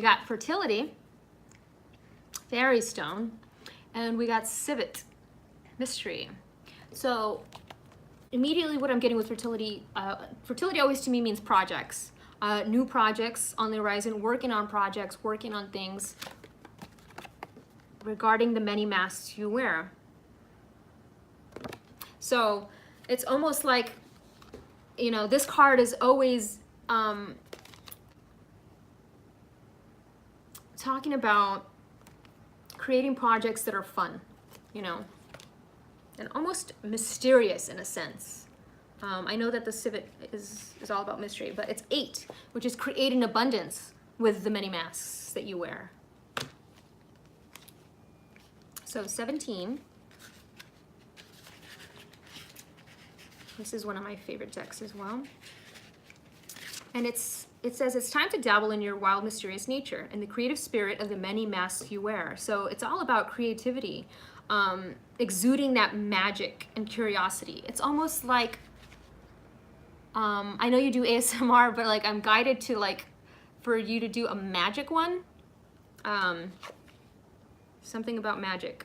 We got fertility, fairy stone, and we got civet, mystery. So immediately what I'm getting with fertility, fertility always to me means projects. New projects on the horizon, working on projects, working on things regarding the many masks you wear. So it's almost like, you know, this card is always talking about creating projects that are fun, you know, and almost mysterious in a sense. I know that the civet is all about mystery, but it's 8, which is creating abundance with the many masks that you wear. So 17. This is one of my favorite decks as well. And it says it's time to dabble in your wild, mysterious nature and the creative spirit of the many masks you wear. So it's all about creativity, exuding that magic and curiosity. It's almost like, I know you do ASMR, but like I'm guided to like, for you to do a magic one. Something about magic.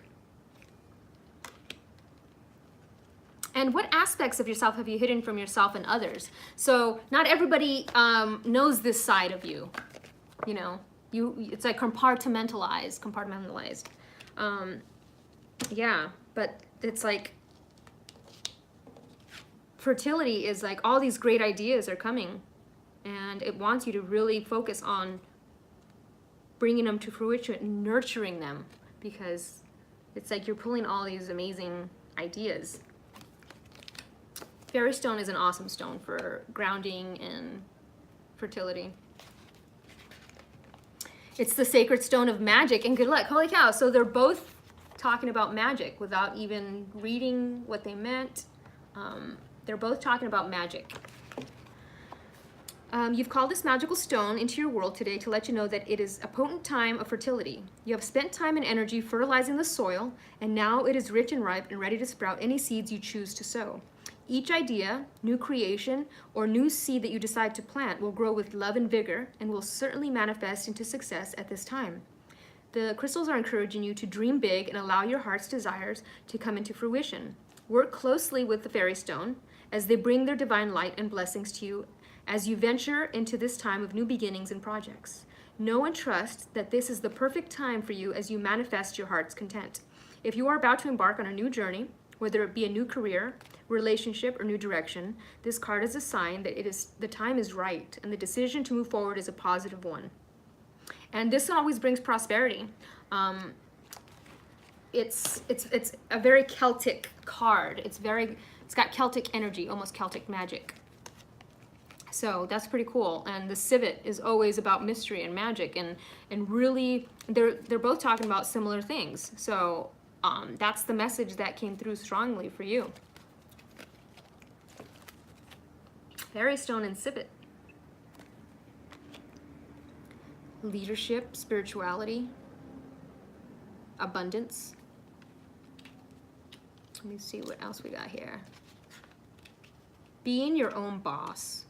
And what aspects of yourself have you hidden from yourself and others? So not everybody knows this side of you. You know, it's like compartmentalized. Yeah, but it's like fertility is like all these great ideas are coming, and it wants you to really focus on bringing them to fruition and nurturing them, because it's like you're pulling all these amazing ideas. Fairy stone is an awesome stone for grounding and fertility. It's the sacred stone of magic and good luck. Holy cow. So they're both talking about magic without even reading what they meant. They're both talking about magic. You've called this magical stone into your world today to let you know that it is a potent time of fertility. You have spent time and energy fertilizing the soil, and now it is rich and ripe and ready to sprout any seeds you choose to sow. Each idea, new creation, or new seed that you decide to plant will grow with love and vigor and will certainly manifest into success at this time. The crystals are encouraging you to dream big and allow your heart's desires to come into fruition. Work closely with the fairy stone as they bring their divine light and blessings to you as you venture into this time of new beginnings and projects. Know and trust that this is the perfect time for you as you manifest your heart's content. If you are about to embark on a new journey, whether it be a new career, relationship, or new direction, this card is a sign that the time is right and the decision to move forward is a positive one. And this always brings prosperity. It's a very Celtic card. It's got Celtic energy, almost Celtic magic. So that's pretty cool. And the civet is always about mystery and magic, and really they're both talking about similar things. So that's the message that came through strongly for you. Fairy stone and civet. Leadership, spirituality, abundance. Let me see what else we got here. Being your own boss.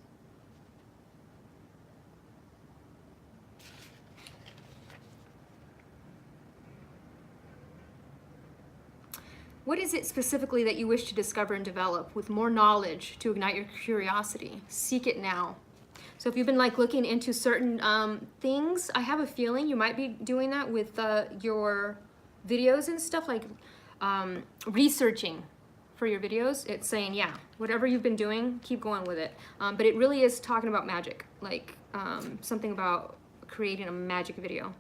What is it specifically that you wish to discover and develop with more knowledge to ignite your curiosity? Seek it now. So if you've been like looking into certain things, I have a feeling you might be doing that with your videos and stuff, like researching for your videos. It's saying, yeah, whatever you've been doing, keep going with it. But it really is talking about magic, like something about creating a magic video.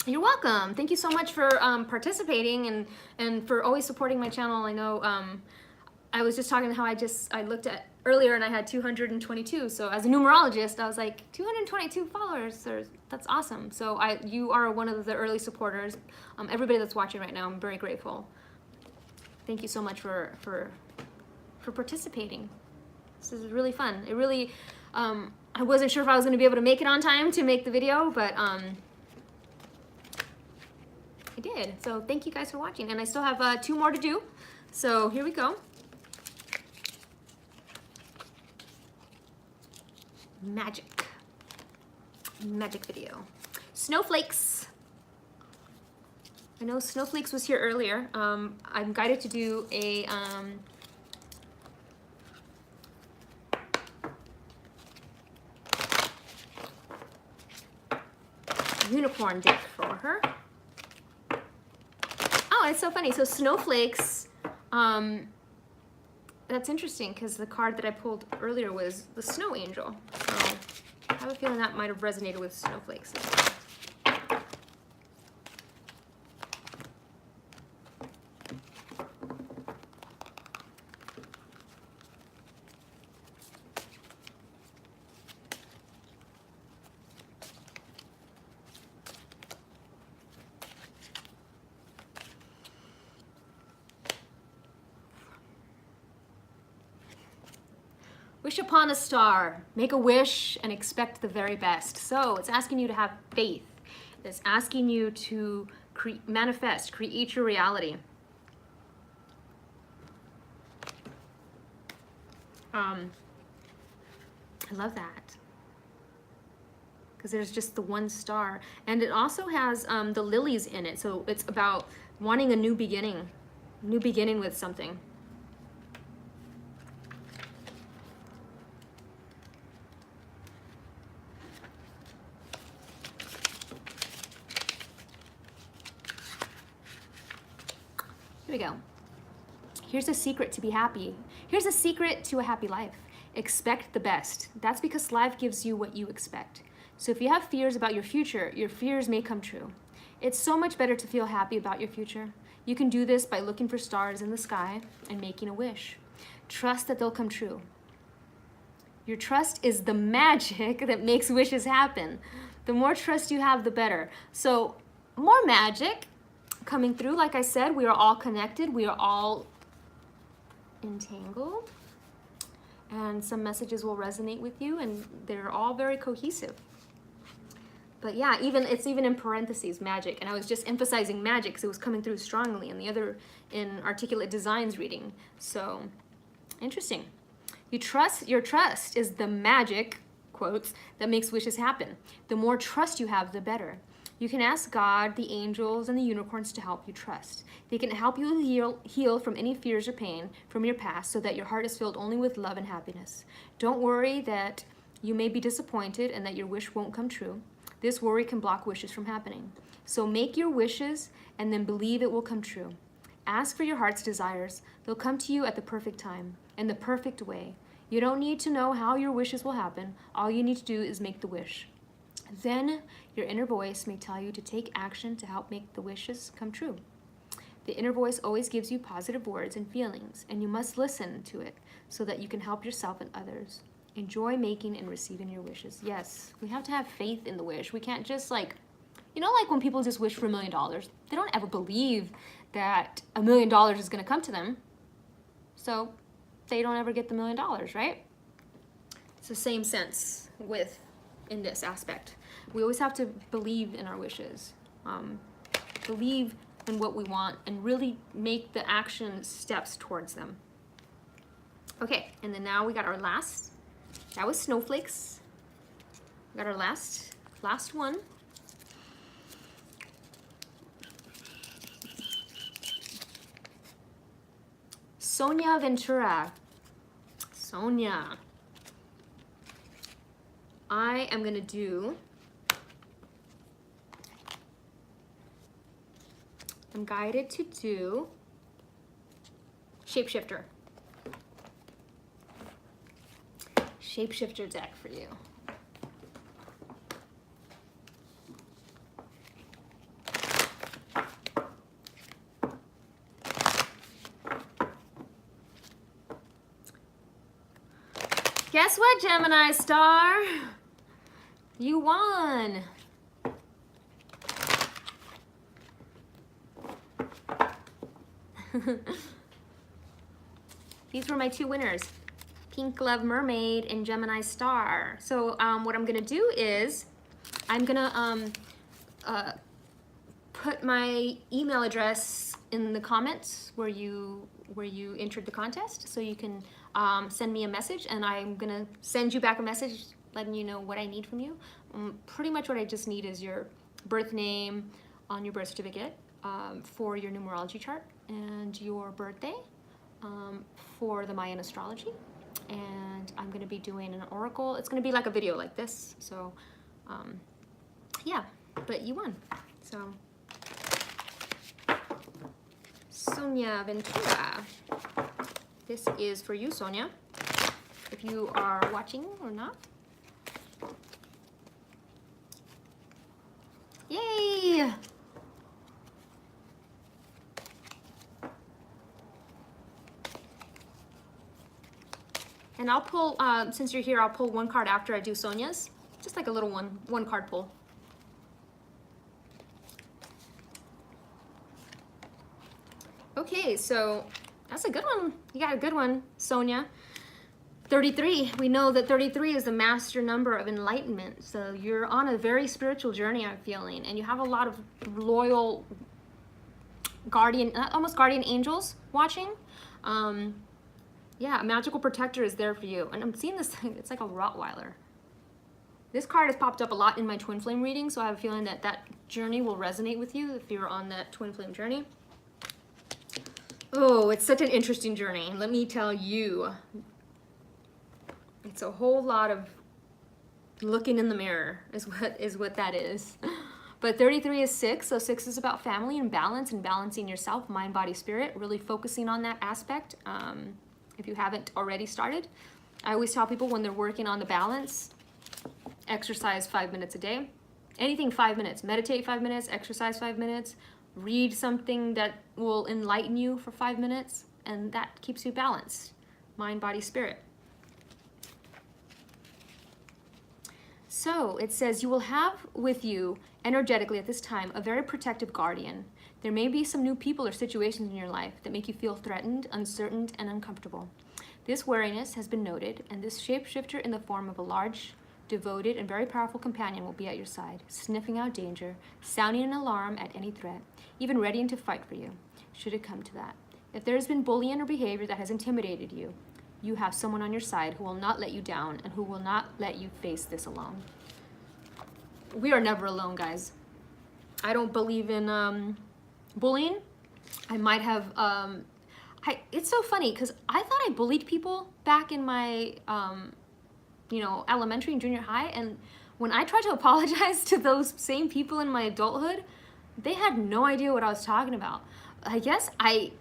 You're welcome. Thank you so much for participating and for always supporting my channel. I know I was just talking how I looked at earlier and I had 222. So as a numerologist, I was like 222 followers. That's awesome. So you are one of the early supporters. Everybody that's watching right now, I'm very grateful. Thank you so much for participating. This is really fun. It really I wasn't sure if I was going to be able to make it on time to make the video, but I did. So thank you guys for watching, and I still have 2 more to do. So here we go. Magic. magic video. Snowflakes. I know Snowflakes was here earlier. I'm guided to do a unicorn deck for her. Oh, it's so funny. So Snowflakes, that's interesting because the card that I pulled earlier was the Snow Angel. So I have a feeling that might have resonated with Snowflakes as well. Wish upon a star, make a wish and expect the very best. So it's asking you to have faith. It's asking you to manifest, create your reality. I love that. Because there's just the one star. And it also has the lilies in it. So it's about wanting a new beginning with something. Here we go. Here's a secret to be happy. Here's a secret to a happy life. Expect the best. That's because life gives you what you expect. So if you have fears about your future, your fears may come true. It's so much better to feel happy about your future. You can do this by looking for stars in the sky and making a wish. Trust that they'll come true. Your trust is the magic that makes wishes happen. The more trust you have, the better. So more magic coming through. Like I said, we are all connected. We are all entangled. And some messages will resonate with you, and they're all very cohesive. But yeah, it's even in parentheses, magic. And I was just emphasizing magic because it was coming through strongly in the other, in Articulate Designs reading. So interesting. Your trust is the magic, quotes, that makes wishes happen. The more trust you have, the better. You can ask God, the angels, and the unicorns to help you trust. They can help you heal from any fears or pain from your past so that your heart is filled only with love and happiness. Don't worry that you may be disappointed and that your wish won't come true. This worry can block wishes from happening. So make your wishes and then believe it will come true. Ask for your heart's desires. They'll come to you at the perfect time, in the perfect way. You don't need to know how your wishes will happen. All you need to do is make the wish. Then your inner voice may tell you to take action to help make the wishes come true. The inner voice always gives you positive words and feelings, and you must listen to it so that you can help yourself and others. Enjoy making and receiving your wishes. Yes, we have to have faith in the wish. We can't just like when people just wish for $1 million, they don't ever believe that $1 million is going to come to them. So they don't ever get the $1 million, right? It's the same sense in this aspect. We always have to believe in our wishes, believe in what we want, and really make the action steps towards them. Okay, and then now we got our last, that was Snowflakes. We got our last one. Sonia Ventura. Sonia. I am gonna do, I'm guided to do Shapeshifter. Shapeshifter deck for you. Guess what, Gemini star? You won. These were my two winners, Pink Love Mermaid and Gemini Star. So what I'm gonna do is I'm gonna put my email address in the comments where you entered the contest, so you can send me a message, and I'm gonna send you back a message letting you know what I need from you. Pretty much what I just need is your birth name on your birth certificate for your numerology chart, and your birthday for the Mayan astrology. And I'm going to be doing an oracle. It's going to be like a video like this. So yeah, but you won. So Sonia Ventura, this is for you, Sonia, if you are watching or not. Yay! And I'll pull, since you're here, I'll pull one card after I do Sonia's. Just like a little one card pull. Okay, so that's a good one. You got a good one, Sonia. 33, we know that 33 is the master number of enlightenment. So you're on a very spiritual journey, I'm feeling, and you have a lot of loyal guardian, almost guardian angels watching. Yeah, a magical protector is there for you. And I'm seeing this thing, it's like a Rottweiler. This card has popped up a lot in my twin flame reading, so I have a feeling that that journey will resonate with you if you're on that twin flame journey. Oh, it's such an interesting journey. Let me tell you. It's a whole lot of looking in the mirror is what that is. But 33 is 6, so 6 is about family and balance and balancing yourself, mind, body, spirit, really focusing on that aspect. If you haven't already started, I always tell people when they're working on the balance, exercise 5 minutes a day. Anything 5 minutes. Meditate 5 minutes, exercise 5 minutes, read something that will enlighten you for 5 minutes, and that keeps you balanced. Mind, body, spirit. So it says, you will have with you energetically at this time a very protective guardian. There may be some new people or situations in your life that make you feel threatened, uncertain, and uncomfortable. This wariness has been noted, and this shapeshifter in the form of a large, devoted, and very powerful companion will be at your side, sniffing out danger, sounding an alarm at any threat, even readying to fight for you, should it come to that. If there has been bullying or behavior that has intimidated you, you have someone on your side who will not let you down and who will not let you face this alone. We are never alone, guys. I don't believe in bullying. I might have, it's so funny because I thought I bullied people back in my, you know, elementary and junior high. And when I tried to apologize to those same people in my adulthood, they had no idea what I was talking about. I guess I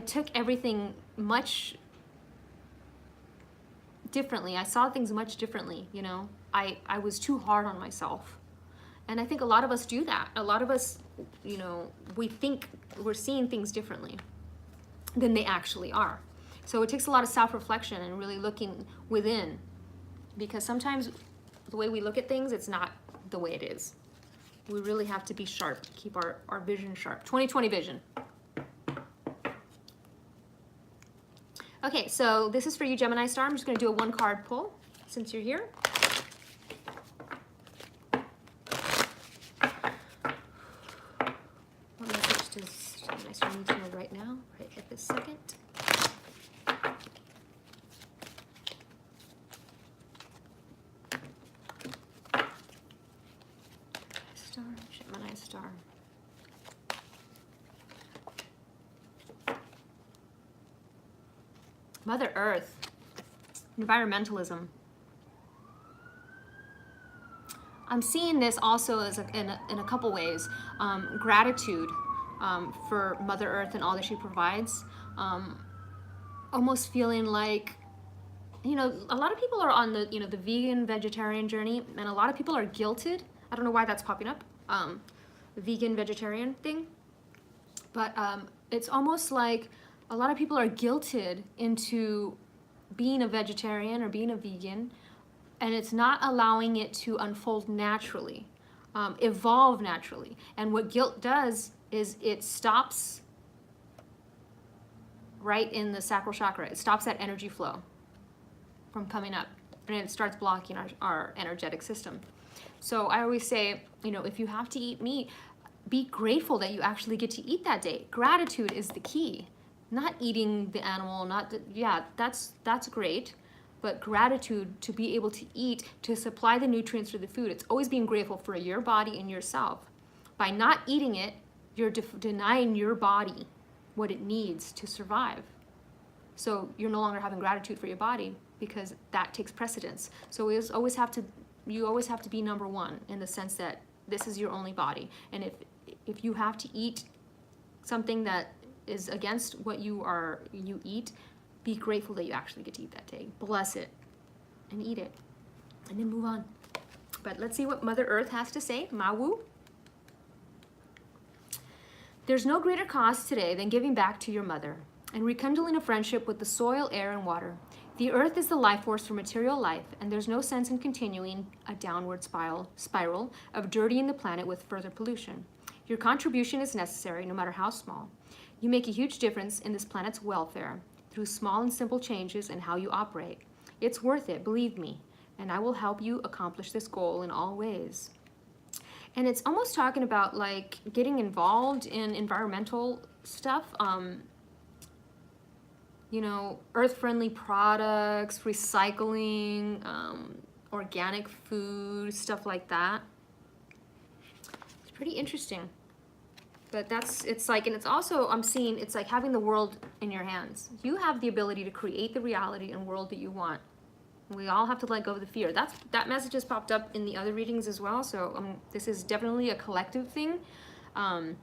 took everything much differently. I saw things much differently, you know. I was too hard on myself. And I think a lot of us do that. A lot of us, you know, we think we're seeing things differently than they actually are. So it takes a lot of self-reflection and really looking within, because sometimes the way we look at things, it's not the way it is. We really have to be sharp, keep our vision sharp. 20/20 vision. Okay, so this is for you, Gemini Star. I'm just going to do a one card pull since you're here. What message does Gemini Star need to know right now, right at this second? Star, Gemini Star. Mother Earth, environmentalism. I'm seeing this also as in a couple ways. Gratitude for Mother Earth and all that she provides. Almost feeling like, you know, a lot of people are on the, you know, the vegan, vegetarian journey, and a lot of people are guilted. I don't know why that's popping up, the vegan, vegetarian thing. But it's almost like a lot of people are guilted into being a vegetarian or being a vegan, and it's not allowing it to unfold naturally, evolve naturally. And what guilt does is it stops right in the sacral chakra. It stops that energy flow from coming up, and it starts blocking our energetic system. So I always say, you know, if you have to eat meat, be grateful that you actually get to eat that day. Gratitude is the key. Not eating the animal, not the, yeah, that's great, but gratitude to be able to eat, to supply the nutrients for the food. It's always being grateful for your body and yourself. By not eating it, you're denying your body what it needs to survive. So you're no longer having gratitude for your body because that takes precedence. So you always have to be number one in the sense that this is your only body. And if you have to eat something that is against what you eat, be grateful that you actually get to eat that day. Bless it and eat it and then move on. But let's see what Mother Earth has to say. Mawu. There's no greater cause today than giving back to your mother and rekindling a friendship with the soil, air, and water. The earth is the life force for material life, and there's no sense in continuing a downward spiral of dirtying the planet with further pollution. Your contribution is necessary, no matter how small. You make a huge difference in this planet's welfare through small and simple changes in how you operate. It's worth it, believe me, and I will help you accomplish this goal in all ways. And it's almost talking about like getting involved in environmental stuff, you know, earth-friendly products, recycling, organic food, stuff like that. It's pretty interesting. But it's like, and it's also, I'm seeing, it's like having the world in your hands. You have the ability to create the reality and world that you want. We all have to let go of the fear. That message has popped up in the other readings as well. So this is definitely a collective thing. I'm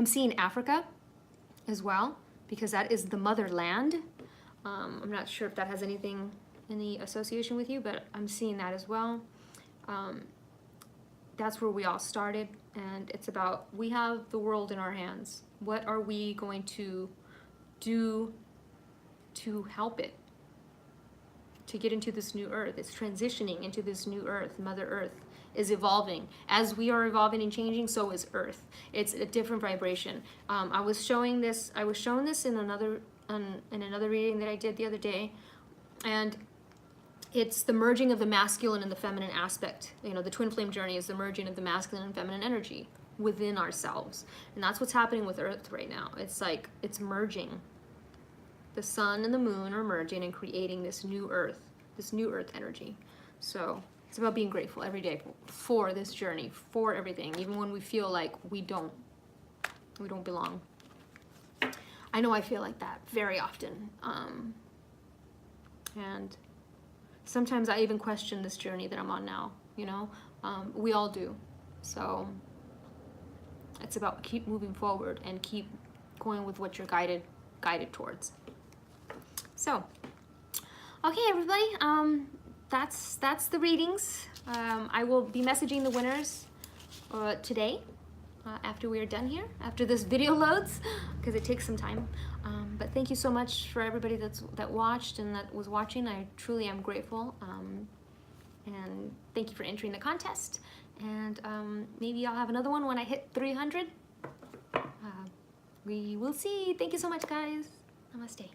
seeing Africa as well, because that is the motherland. I'm not sure if that has any association with you, but I'm seeing that as well. That's where we all started, and it's about, we have the world in our hands. What are we going to do to help it? To get into this new earth. It's transitioning into this new earth. Mother Earth is evolving. As we are evolving and changing, so is Earth. It's a different vibration. I was shown this in another reading that I did the other day, and it's the merging of the masculine and the feminine aspect. You know, the twin flame journey is the merging of the masculine and feminine energy within ourselves. And that's what's happening with Earth right now. It's like, it's merging. The sun and the moon are merging and creating this new earth energy. So it's about being grateful every day for this journey, for everything, even when we feel like we don't belong. I know I feel like that very often. And sometimes I even question this journey that I'm on now, you know? We all do. So it's about keep moving forward and keep going with what you're guided towards. So, okay, everybody, that's the readings. I will be messaging the winners today after we are done here, after this video loads, because it takes some time. But thank you so much for everybody that watched and that was watching. I truly am grateful. And thank you for entering the contest. And maybe I'll have another one when I hit 300. We will see. Thank you so much, guys. Namaste.